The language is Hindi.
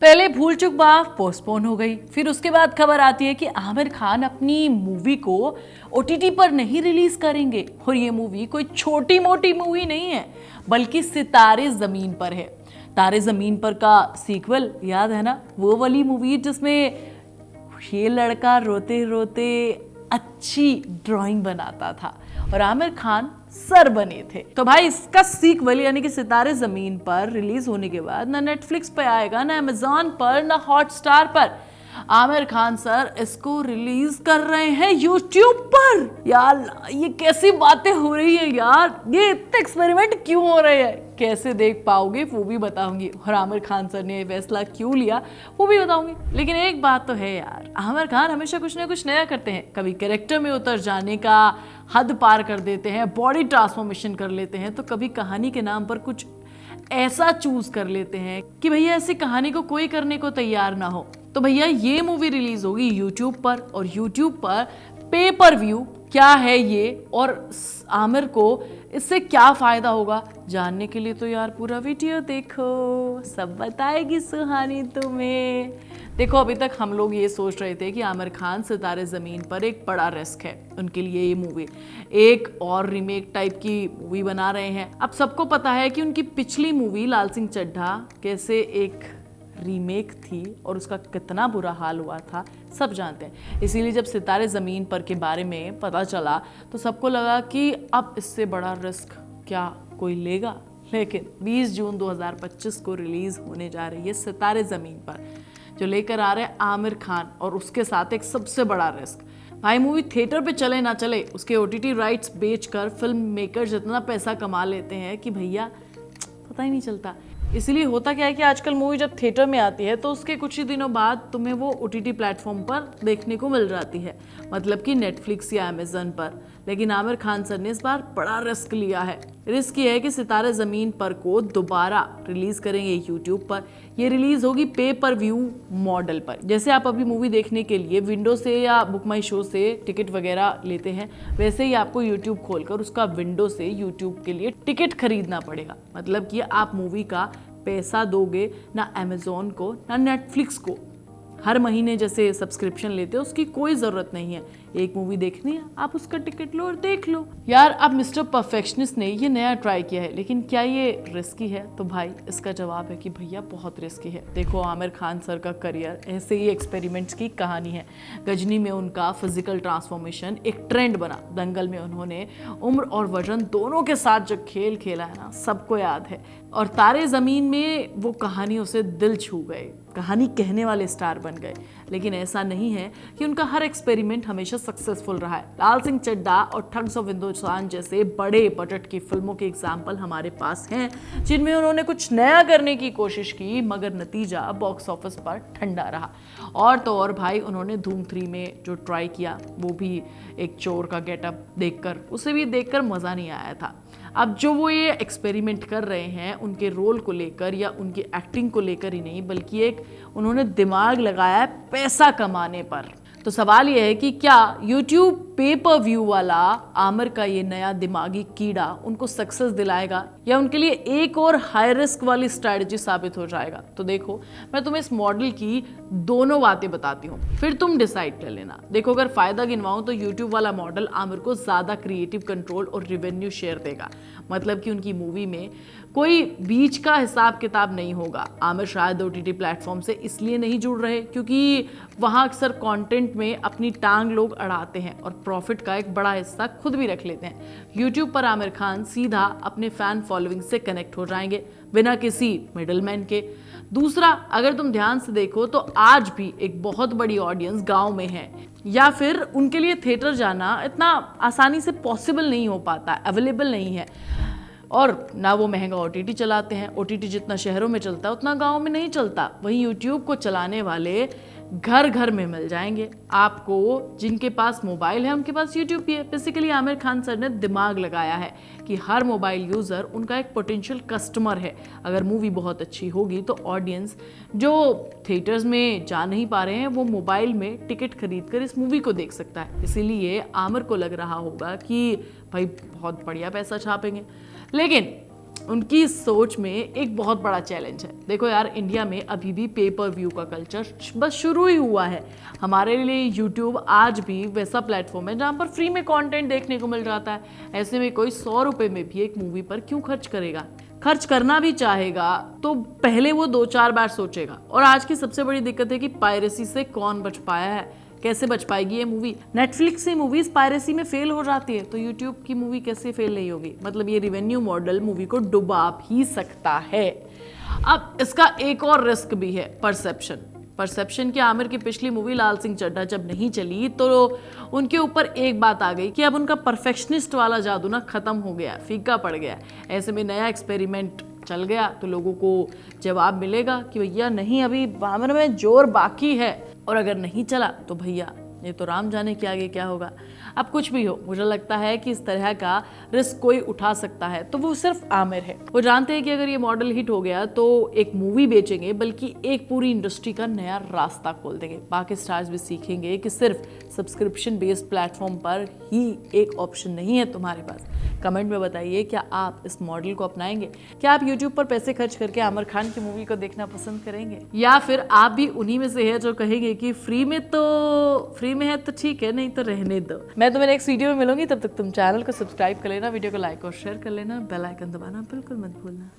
पहले भूल चूक माफ पोस्टपोन हो गई, फिर उसके बाद खबर आती है कि आमिर खान अपनी मूवी को ओटीटी पर नहीं रिलीज करेंगे। और ये मूवी कोई छोटी मोटी मूवी नहीं है, बल्कि सितारे जमीन पर है। तारे जमीन पर का सीक्वल याद है ना, वो वाली मूवी जिसमें ये लड़का रोते रोते अच्छी ड्राइंग बनाता था और आमिर खान सर बने थे। तो भाई इसका सीक्वल यानी कि सितारे जमीन पर रिलीज होने के बाद ना नेटफ्लिक्स पे आएगा, ना अमेजॉन पर, ना हॉटस्टार पर। आमिर खान सर इसको रिलीज कर रहे हैं यूट्यूब पर। यार ये कैसी बातें हो रही है यार, ये इतने एक्सपेरिमेंट क्यों हो रहे हैं, कैसे देख पाओगे वो भी बताऊंगी, और आमिर खान सर ने फैसला क्यों लिया वो भी बताऊंगी। लेकिन एक बात तो है यार, आमिर खान हमेशा कुछ ना कुछ नया करते हैं। कभी कैरेक्टर में उतर जाने का हद पार कर देते हैं, बॉडी ट्रांसफॉर्मेशन कर लेते हैं, तो कभी कहानी के नाम पर कुछ ऐसा चूज कर लेते हैं कि भैया ऐसी कहानी को कोई करने को तैयार ना हो। तो भैया ये मूवी रिलीज होगी यूट्यूब पर, और यूट्यूब पर पे पर व्यू क्या है ये, और आमिर को इससे क्या फायदा होगा, जानने के लिए तो यार पूरा वीडियो देखो, सब बताएगी सुहानी तुम्हें। देखो अभी तक हम लोग ये सोच रहे थे कि आमिर खान सितारे ज़मीन पर एक बड़ा रिस्क है उनके लिए, ये मूवी एक और रीमेक टाइप की मूवी बना रहे हैं। अब सबको पता है कि उनकी पिछली मूवी लाल सिंह चड्ढा कैसे एक रीमेक थी और उसका कितना बुरा हाल हुआ था, सब जानते हैं। इसीलिए जब सितारे ज़मीन पर के बारे में पता चला तो सबको लगा कि अब इससे बड़ा रिस्क क्या कोई लेगा। लेकिन 20 जून 2025 को रिलीज होने जा रही है सितारे ज़मीन पर, जो लेकर आ रहे हैं आमिर खान, और उसके साथ एक सबसे बड़ा रिस्क। भाई मूवी थिएटर पे चले ना चले, उसके ओटीटी राइट्स बेचकर फिल्म मेकर्स इतना पैसा कमा लेते हैं कि भैया पता ही नहीं चलता। इसीलिए होता क्या है कि आजकल मूवी जब थिएटर में आती है तो उसके कुछ ही दिनों बाद तुम्हें वो ओटीटी प्लेटफॉर्म पर देखने को मिल जाती है, मतलब कि नेटफ्लिक्स या अमेजन पर। लेकिन आमिर खान सर ने इस बार बड़ा रिस्क लिया है। रिस्क ये है कि सितारे ज़मीन पर को दोबारा रिलीज करेंगे यूट्यूब पर। ये रिलीज होगी पे पर व्यू मॉडल पर। जैसे आप अभी मूवी देखने के लिए विंडो से या बुक माई शो से टिकट वगैरह लेते हैं, वैसे ही आपको यूट्यूब खोलकर उसका विंडो से यूट्यूब के लिए टिकट खरीदना पड़ेगा। मतलब कि आप मूवी का पैसा दोगे ना अमेजोन को ना नेटफ्लिक्स को। हर महीने जैसे सब्सक्रिप्शन लेते हो उसकी कोई ज़रूरत नहीं है। एक मूवी देखनी है आप उसका टिकट लो और देख लो। यार अब मिस्टर परफेक्शनिस्ट ने ये नया ट्राई किया है, लेकिन क्या ये रिस्की है? तो भाई इसका जवाब है कि भैया बहुत रिस्की है। देखो आमिर खान सर का करियर ऐसे ही एक्सपेरिमेंट्स की कहानी है। गजनी में उनका फिजिकल ट्रांसफॉर्मेशन एक ट्रेंड बना। दंगल में उन्होंने उम्र और वजन दोनों के साथ जो खेल खेला है ना, सबको याद है। और तारे ज़मीन में वो कहानियों से दिल छू गए, कहानी कहने वाले स्टार बन गए। लेकिन ऐसा नहीं है कि उनका हर एक्सपेरिमेंट हमेशा सक्सेसफुल रहा है। लाल सिंह चड्ढा और ठग्स ऑफ हिंदुस्तान जैसे बड़े बजट की फिल्मों के एग्जाम्पल हमारे पास हैं, जिनमें उन्होंने कुछ नया करने की कोशिश की, मगर नतीजा बॉक्स ऑफिस पर ठंडा रहा। और तो और भाई उन्होंने धूम 3 में जो ट्राई किया वो भी एक चोर का गेटअप देखकर, उसे भी देखकर मज़ा नहीं आया था। अब जो वो ये एक्सपेरिमेंट कर रहे हैं उनके रोल को लेकर या उनकी एक्टिंग को लेकर ही नहीं, बल्कि एक उन्होंने दिमाग लगाया है पैसा कमाने पर। तो सवाल ये है कि क्या YouTube पे पर व्यू वाला आमिर का ये नया दिमागी कीड़ा उनको सक्सेस दिलाएगा या उनके लिए एक और हाई रिस्क वाली स्ट्रैटेजी साबित हो जाएगा? तो देखो मैं तुम्हें इस मॉडल की दोनों बातें बताती हूँ, फिर तुम डिसाइड कर लेना। देखो अगर फायदा गिनवाऊं तो YouTube वाला मॉडल आमिर को ज्यादा क्रिएटिव कंट्रोल और रेवेन्यू शेयर देगा। मतलब कि उनकी मूवी में कोई बीच का हिसाब किताब नहीं होगा। आमिर शायद OTT प्लेटफॉर्म से इसलिए नहीं जुड़ रहे क्योंकि वहाँ अक्सर कंटेंट में अपनी टांग लोग अड़ाते हैं और प्रॉफिट का एक बड़ा हिस्सा खुद भी रख लेते हैं। यूट्यूब पर आमिर खान सीधा अपने फैन फॉलोइंग से कनेक्ट हो जाएंगे बिना किसी मिडलमैन के। दूसरा, अगर तुम ध्यान से देखो तो आज भी एक बहुत बड़ी ऑडियंस गांव में है, या फिर उनके लिए थिएटर जाना इतना आसानी से पॉसिबल नहीं हो पाता, अवेलेबल नहीं है। और ना वो महंगा OTT चलाते हैं। OTT जितना शहरों में चलता है उतना गांव में नहीं चलता। वहीं YouTube को चलाने वाले घर घर में मिल जाएंगे आपको। जिनके पास मोबाइल है उनके पास YouTube भी है। बेसिकली आमिर खान सर ने दिमाग लगाया है कि हर मोबाइल यूज़र उनका एक पोटेंशियल कस्टमर है। अगर मूवी बहुत अच्छी होगी तो ऑडियंस जो थिएटर्स में जा नहीं पा रहे हैं वो मोबाइल में टिकट खरीद कर इस मूवी को देख सकता है। इसीलिए आमिर को लग रहा होगा कि भाई बहुत बढ़िया पैसा छापेंगे। लेकिन उनकी सोच में एक बहुत बड़ा चैलेंज है। देखो यार, इंडिया में अभी भी पे पर व्यू का कल्चर बस शुरू ही हुआ है। हमारे लिए यूट्यूब आज भी वैसा प्लेटफॉर्म है जहाँ पर फ्री में कंटेंट देखने को मिल जाता है। ऐसे में कोई 100 रुपए में भी एक मूवी पर क्यों खर्च करेगा? खर्च करना भी चाहेगा तो पहले वो 2-4 बार सोचेगा। और आज की सबसे बड़ी दिक्कत है कि पायरेसी से कौन बच पाया है, कैसे बच पाएगी ये मूवी? नेटफ्लिक्स की मूवीज पायरेसी में फेल हो जाती है तो यूट्यूब की मूवी कैसे फेल नहीं होगी? मतलब ये रिवेन्यू मॉडल मूवी को डुबा भी सकता है। अब इसका एक और रिस्क भी है, परसेप्शन की आमिर की पिछली मूवी लाल सिंह चड्ढा जब नहीं चली तो उनके ऊपर एक बात आ गई कि अब उनका परफेक्शनिस्ट वाला जादू ना खत्म हो गया, फीका पड़ गया। ऐसे में नया एक्सपेरिमेंट चल गया तो लोगों को जवाब मिलेगा कि भैया नहीं, अभी आमिर में जोर बाकी है। और अगर नहीं चला तो भैया ये तो राम जाने के आगे क्या होगा। अब कुछ भी हो, मुझे लगता है कि इस तरह का रिस्क कोई उठा सकता है तो वो सिर्फ आमिर है। वो जानते हैं कि अगर ये मॉडल हिट हो गया तो एक मूवी बेचेंगे बल्कि एक पूरी इंडस्ट्री का नया रास्ता खोल देंगे। बाकी स्टार्स भी सीखेंगे कि सिर्फ सब्सक्रिप्शन बेस्ड प्लेटफॉर्म पर ही एक ऑप्शन नहीं है तुम्हारे पास। कमेंट में बताइए, क्या आप इस मॉडल को अपनाएंगे? क्या आप यूट्यूब पर पैसे खर्च करके आमिर खान की मूवी को देखना पसंद करेंगे, या फिर आप भी उन्हीं में से है जो कहेंगे कि फ्री में है तो ठीक है, नहीं तो रहने दो। मैं तुम्हें नेक्स्ट वीडियो में मिलूंगी, तब तक तुम चैनल को सब्सक्राइब कर लेना, वीडियो को लाइक और शेयर कर लेना, बेल आइकन दबाना बिल्कुल मत भूलना।